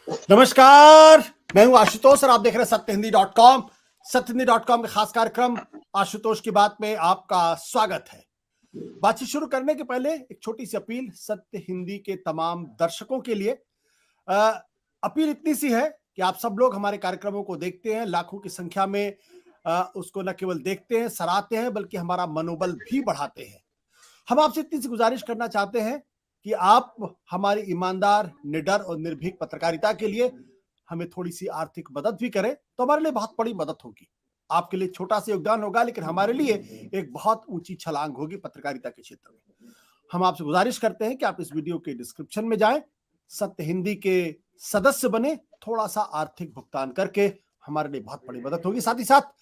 नमस्कार, मैं हूं आशुतोष और आप देख रहे हैं सत्यहिंदी.com। सत्यहिंदी.com के खास कार्यक्रम आशुतोष की बात में आपका स्वागत है। बातचीत शुरू करने के पहले एक छोटी सी अपील सत्य हिंदी के तमाम दर्शकों के लिए। अपील इतनी सी है कि आप सब लोग हमारे कार्यक्रमों को देखते हैं, लाखों की संख्या में उसको न केवल देखते हैं, सराहते हैं, बल्कि हमारा मनोबल भी बढ़ाते हैं। हम आपसे इतनी सी गुजारिश करना चाहते हैं कि आप हमारी ईमानदार, निडर और निर्भीक पत्रकारिता के लिए हमें थोड़ी सी आर्थिक मदद भी करें तो हमारे लिए बहुत बड़ी मदद होगी। आपके लिए छोटा सा योगदान होगा, लेकिन हमारे लिए एक बहुत ऊंची छलांग होगी पत्रकारिता के क्षेत्र में। हम आपसे गुजारिश करते हैं कि आप इस वीडियो के डिस्क्रिप्शन में जाएं, सत्य हिंदी के सदस्य बने, थोड़ा सा आर्थिक भुगतान करके हमारे लिए बहुत बड़ी मदद होगी। साथ ही साथ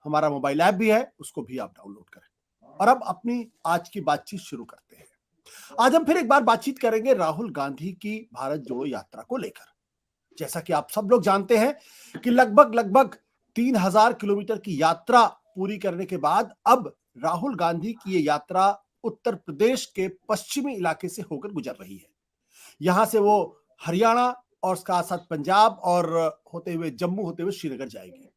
हमारा मोबाइल ऐप भी है, उसको भी आप डाउनलोड करें। और अब अपनी आज की बातचीत शुरू करते हैं। आज हम फिर एक बार बातचीत करेंगे राहुल गांधी की भारत जोड़ो यात्रा को लेकर। जैसा कि आप सब लोग जानते हैं कि लगभग 3000 किलोमीटर की यात्रा पूरी करने के बाद अब राहुल गांधी की ये यात्रा उत्तर प्रदेश के पश्चिमी इलाके से होकर गुजर रही है। यहां से वो हरियाणा और उसका साथ पंजाब और होते हुए जम्मू होते हुए श्रीनगर जाएगी।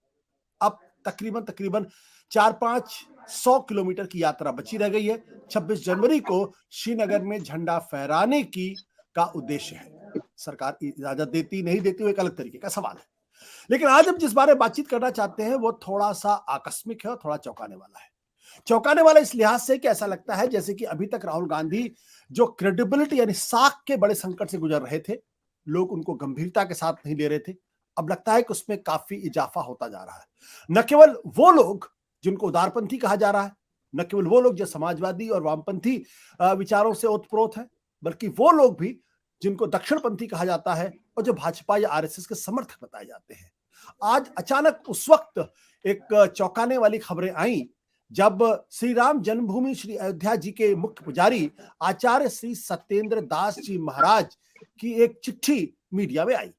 अब तकरीबन 4-500 किलोमीटर की यात्रा बची रह गई है। 26 जनवरी को श्रीनगर में झंडा फहराने की का उद्देश्य है। सरकार इजाजत देती नहीं देती वो एक अलग तरीके का सवाल है, लेकिन आज हम जिस बारे में बातचीत करना चाहते हैं वो थोड़ा सा आकस्मिक है और थोड़ा चौंकाने वाला है। चौंकाने वाला इस लिहाज से कि ऐसा लगता है जैसे कि अभी तक राहुल गांधी जो क्रेडिबिलिटी यानी साख के बड़े संकट से गुजर रहे थे, लोग उनको गंभीरता के साथ नहीं ले रहे थे। अब लगता है कि उसमें काफी इजाफा होता जा रहा है। न केवल वो लोग जिनको उदारपंथी कहा जा रहा है, न केवल वो लोग जो समाजवादी और वामपंथी विचारों से ओतप्रोत हैं, बल्कि वो लोग भी जिनको दक्षिणपंथी कहा जाता है और जो भाजपा या आरएसएस के समर्थक बताए जाते हैं। आज अचानक उस वक्त एक चौंकाने वाली खबरें आई जब श्री राम जन्मभूमि श्री अयोध्या जी के मुख्य पुजारी आचार्य श्री सत्येंद्र दास जी महाराज की एक चिट्ठी मीडिया में आई।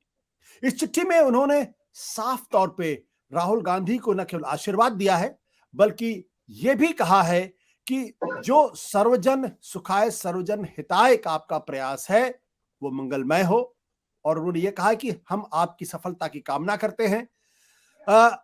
इस चिट्ठी में उन्होंने साफ तौर पे राहुल गांधी को न केवल आशीर्वाद दिया है, बल्कि यह भी कहा है कि जो सर्वजन सुखाय सर्वजन हिताय का आपका प्रयास है वो मंगलमय हो। और उन्होंने ये कहा कि हम आपकी सफलता की कामना करते हैं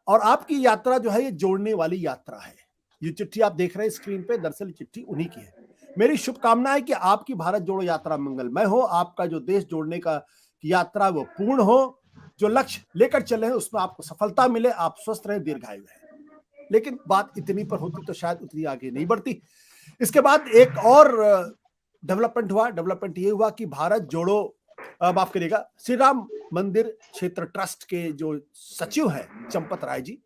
और आपकी यात्रा जो है ये जोड़ने वाली यात्रा है। ये चिट्ठी आप देख रहे हैं स्क्रीन पे, दरअसल चिट्ठी उन्हीं की है। मेरी शुभकामना है कि आपकी भारत जोड़ो यात्रा मंगलमय हो, आपका जो देश जोड़ने का यात्रा वो पूर्ण हो, जो लक्ष्य लेकर चले हैं उसमें आपको सफलता मिले, आप स्वस्थ रहे, दीर्घायु रहे। लेकिन बात इतनी पर होती तो शायद उतनी आगे नहीं बढ़ती। इसके बाद एक और डेवलपमेंट हुआ। डेवलपमेंट ये हुआ कि भारत जोड़ो माफ करिएगा श्री राम मंदिर क्षेत्र ट्रस्ट के जो सचिव हैं चंपत राय जी,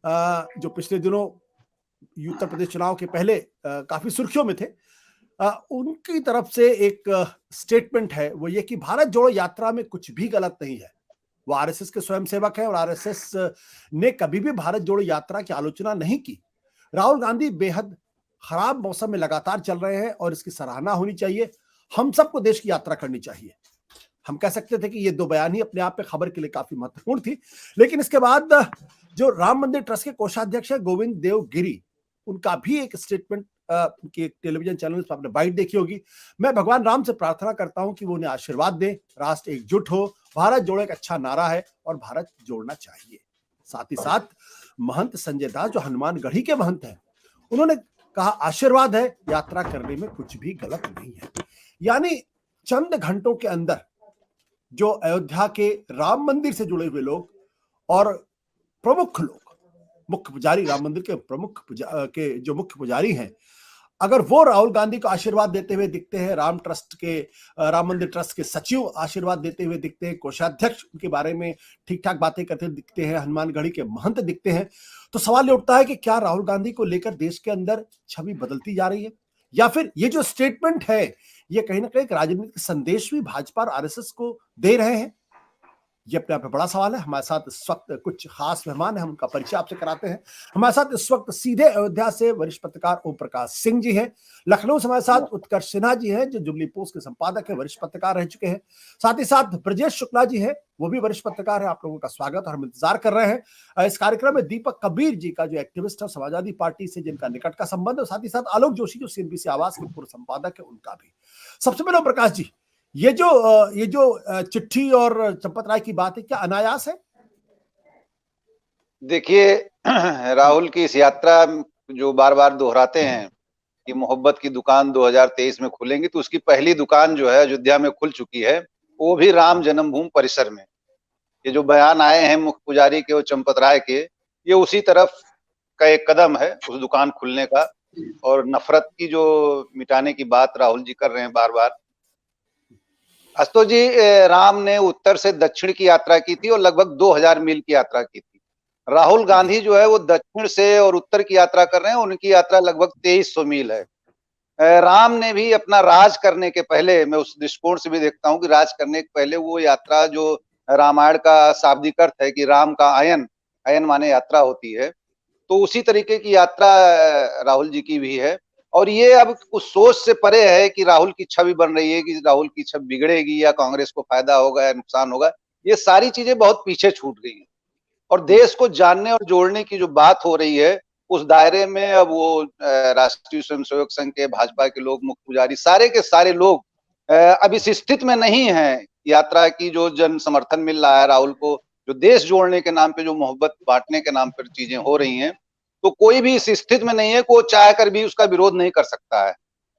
जो पिछले दिनों उत्तर प्रदेश चुनाव के पहले काफी सुर्खियों में थे, उनकी तरफ से एक स्टेटमेंट है वो ये कि भारत जोड़ो यात्रा में कुछ भी गलत नहीं है। वो आरएसएस के स्वयंसेवक हैं और आरएसएस ने कभी भी भारत जोड़ो यात्रा की आलोचना नहीं की। राहुल गांधी बेहद खराब मौसम में लगातार चल रहे हैं और इसकी सराहना होनी चाहिए। हम सबको देश की यात्रा करनी चाहिए। हम कह सकते थे कि ये दो बयान ही अपने आप में खबर के लिए काफी महत्वपूर्ण थी, लेकिन इसके बाद जो राम मंदिर ट्रस्ट के कोषाध्यक्ष है गोविंद देव गिरी, उनका भी एक स्टेटमेंट उनकी एक टेलीविजन चैनल पर आपने बाइट देखी होगी। मैं भगवान राम से प्रार्थना करता हूं कि वो उन्हें आशीर्वाद दें, राष्ट्र एकजुट हो, भारत जोड़ो एक अच्छा नारा है और भारत जोड़ना चाहिए। साथ ही साथ महंत संजय दास जो हनुमानगढ़ी के महंत हैं, उन्होंने कहा आशीर्वाद है, यात्रा करने में कुछ भी गलत नहीं है। यानी चंद घंटों के अंदर जो अयोध्या के राम मंदिर से जुड़े हुए लोग और प्रमुख लोग, मुख्य पुजारी, राम मंदिर के प्रमुख के जो मुख्य पुजारी हैं, अगर वो राहुल गांधी को आशीर्वाद देते हुए दिखते हैं, राम मंदिर ट्रस्ट के सचिव आशीर्वाद देते हुए दिखते हैं, कोषाध्यक्ष उनके बारे में ठीक ठाक बातें करते दिखते हैं, हनुमानगढ़ी के महंत दिखते हैं, तो सवाल ये उठता है कि क्या राहुल गांधी को लेकर देश के अंदर छवि बदलती जा रही है, या फिर ये जो स्टेटमेंट है ये कहीं ना कहीं एक राजनीतिक संदेश भी भाजपा और आरएसएस को दे रहे हैं। ये अपने आप में बड़ा सवाल है। हमारे साथ इस वक्त कुछ खास मेहमान हैं, हम उनका परिचय आपसे कराते हैं। हमारे साथ इस वक्त सीधे अयोध्या से वरिष्ठ पत्रकार ओम प्रकाश सिंह जी हैं। लखनऊ से हमारे साथ उत्कर्ष सिन्हा जी हैं जो जुबली पोस्ट के संपादक है, वरिष्ठ पत्रकार रह चुके हैं। साथ ही साथ ब्रजेश शुक्ला जी हैं, वो भी वरिष्ठ पत्रकार है। आप लोगों का स्वागत और हम इंतजार कर रहे हैं इस कार्यक्रम में दीपक कबीर जी का जो एक्टिविस्ट है समाजवादी पार्टी से जिनका निकट का संबंध है, साथ ही साथ आलोक जोशी जो सीएनबीसी आवाज के पूर्व संपादक है, उनका भी। सबसे पहले प्रकाश जी, ये जो चिट्ठी और चंपत राय की बात है, क्या अनायास है? देखिए राहुल की इस यात्रा जो बार बार दोहराते हैं कि मोहब्बत की दुकान 2023 में खुलेंगी, तो उसकी पहली दुकान जो है अयोध्या में खुल चुकी है, वो भी राम जन्मभूमि परिसर में। ये जो बयान आए हैं मुख्य पुजारी के और चंपत राय के, ये उसी तरफ का एक कदम है उस दुकान खुलने का। और नफरत की जो मिटाने की बात राहुल जी कर रहे हैं बार बार। अस्तु जी, राम ने उत्तर से दक्षिण की यात्रा की थी और लगभग 2000 मील की यात्रा की थी। राहुल गांधी जो है वो दक्षिण से और उत्तर की यात्रा कर रहे हैं, उनकी यात्रा लगभग 2300 मील है। राम ने भी अपना राज करने के पहले, मैं उस दृष्टिकोण से भी देखता हूं कि राज करने के पहले वो यात्रा जो रामायण का शाब्दिक अर्थ है कि राम का आयन, आयन माने यात्रा होती है, तो उसी तरीके की यात्रा राहुल जी की भी है। और ये अब उस सोच से परे है कि राहुल की छवि बन रही है कि राहुल की छवि बिगड़ेगी या कांग्रेस को फायदा होगा या नुकसान होगा। ये सारी चीजें बहुत पीछे छूट गई हैं और देश को जानने और जोड़ने की जो बात हो रही है, उस दायरे में अब वो राष्ट्रीय स्वयंसेवक संघ के, भाजपा के लोग, मुख्य पुजारी, सारे के सारे लोग अब इस स्थिति में नहीं है। यात्रा की जो जन समर्थन मिल रहा है राहुल को, जो देश जोड़ने के नाम पे, जो मोहब्बत बांटने के नाम पर चीजें हो रही हैं, तो कोई भी इस स्थिति में नहीं है को चाह कर भी उसका विरोध नहीं कर सकता है।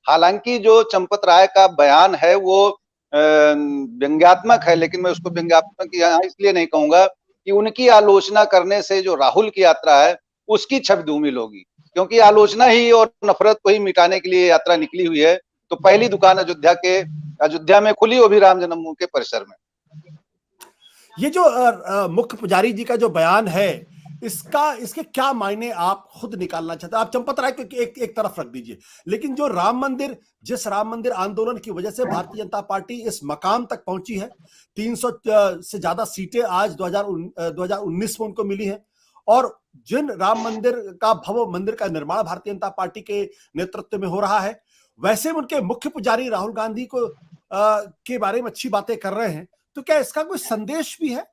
हालांकि जो चंपत राय का बयान है वो व्यंग्यात्मक है, लेकिन मैं उसको व्यंग्यात्मक यहाँ इसलिए नहीं कहूंगा कि उनकी आलोचना करने से जो राहुल की यात्रा है उसकी छवि धूमिल होगी, क्योंकि आलोचना ही और नफरत को ही मिटाने के लिए यात्रा निकली हुई है। तो पहली दुकान अयोध्या में खुली, वो भी राम जन्मभूमि के परिसर में। ये जो मुख्य पुजारी जी का जो बयान है, इसके क्या मायने आप खुद निकालना चाहते हैं? आप चंपत राय को एक तरफ रख दीजिए, लेकिन जो जिस राम मंदिर आंदोलन की वजह से भारतीय जनता पार्टी इस मकाम तक पहुंची है, 300 से ज्यादा सीटें आज 2019 में उनको मिली हैं, और जिन राम मंदिर का भव्य मंदिर का निर्माण भारतीय जनता पार्टी के नेतृत्व में हो रहा है, वैसे उनके मुख्य पुजारी राहुल गांधी को के बारे में अच्छी बातें कर रहे हैं, तो क्या इसका कोई संदेश भी है?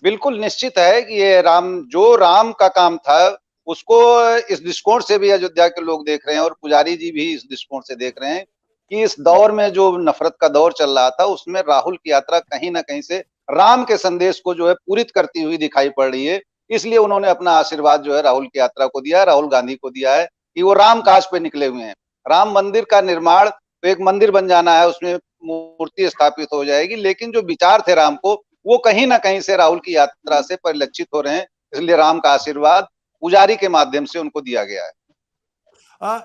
बिल्कुल निश्चित है कि ये जो राम का काम था उसको इस दृष्टिकोण से भी अयोध्या के लोग देख रहे हैं और पुजारी जी भी इस दृष्टिकोण से देख रहे हैं कि इस दौर में जो नफरत का दौर चल रहा था उसमें राहुल की यात्रा कहीं ना कहीं से राम के संदेश को जो है पूरित करती हुई दिखाई पड़ रही है। इसलिए उन्होंने अपना आशीर्वाद जो है राहुल की यात्रा को दिया है, राहुल गांधी को दिया है कि वो राम काज पे निकले हुए हैं। राम मंदिर का निर्माण, तो एक मंदिर बन जाना है, उसमें मूर्ति स्थापित हो जाएगी, लेकिन जो विचार थे राम को, वो कहीं ना कहीं से राहुल की यात्रा से परिलक्षित हो रहे हैं। इसलिए राम का आशीर्वाद पुजारी के माध्यम से उनको दिया गया है।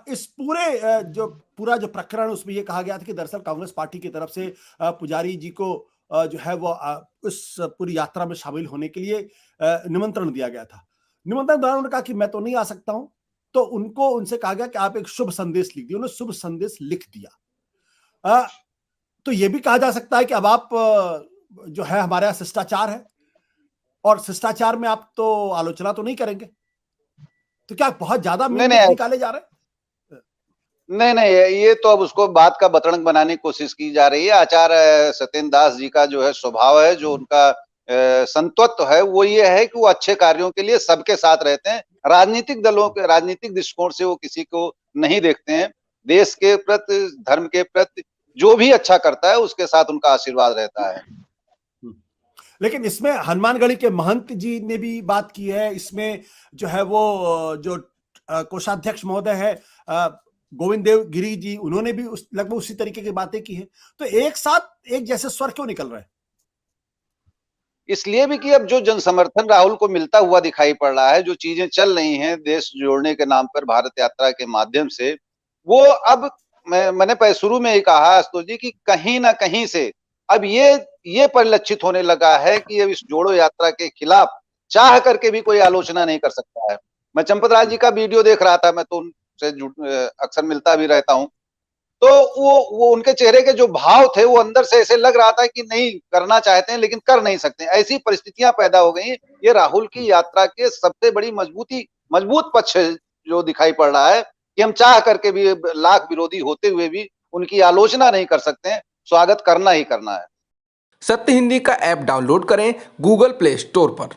इस जो पूरा जो प्रकरण, उसमें ये कहा गया था कि दरअसल कांग्रेस पार्टी की तरफ से पुजारी जी को जो है वो उस पूरी यात्रा में शामिल होने के लिए निमंत्रण दिया गया था। निमंत्रण दौरान उन्होंने कहा कि मैं तो नहीं आ सकता हूं, तो उनसे कहा गया कि आप एक शुभ संदेश लिख दिए। उन्होंने शुभ संदेश लिख दिया। तो ये भी कहा जा सकता है कि अब आप जो है हमारे यहाँ शिष्टाचार है, और शिष्टाचार में आप तो आलोचना तो नहीं करेंगे, तो क्या बहुत ज्यादा मीनिंग निकाले जा रहे हैं? नहीं, ये तो अब उसको बात का बतरंग बनाने की कोशिश की जा रही है। आचार्य सत्येंद्र दास जी का जो है स्वभाव है, जो उनका संतत्व है, वो ये है कि वो अच्छे कार्यों के लिए सबके साथ रहते हैं। राजनीतिक दलों के राजनीतिक दृष्टिकोण से वो किसी को नहीं देखते हैं। देश के प्रति, धर्म के प्रति जो भी अच्छा करता है उसके साथ उनका आशीर्वाद रहता है। लेकिन इसमें हनुमानगढ़ी के महंत जी ने भी बात की है। इसमें जो है वो जो कोषाध्यक्ष महोदय है गोविंद देव गिरी जी, उन्होंने भी लगभग उसी तरीके की बातें की है। तो एक साथ एक जैसे स्वर क्यों निकल रहे हैं? इसलिए भी कि अब जो जन समर्थन राहुल को मिलता हुआ दिखाई पड़ रहा है, जो चीजें चल रही हैं देश जोड़ने के नाम पर भारत यात्रा के माध्यम से, वो अब मैंने शुरू में ही कहा आशुतोष जी कि कहीं ना कहीं से अब ये परिलक्षित होने लगा है कि अब इस जोड़ो यात्रा के खिलाफ चाह करके भी कोई आलोचना नहीं कर सकता है। मैं चंपत राय जी का वीडियो देख रहा था, मैं तो उनसे अक्सर मिलता भी रहता हूँ, तो वो उनके चेहरे के जो भाव थे वो अंदर से ऐसे लग रहा था कि नहीं, करना चाहते हैं लेकिन कर नहीं सकते। ऐसी परिस्थितियां पैदा हो गई। ये राहुल की यात्रा के सबसे बड़ी मजबूत पक्ष जो दिखाई पड़ रहा है कि हम चाह करके भी, लाख विरोधी होते हुए भी उनकी आलोचना नहीं कर सकते हैं, स्वागत करना ही करना है। सत्य हिंदी का ऐप डाउनलोड करें गूगल प्ले स्टोर पर।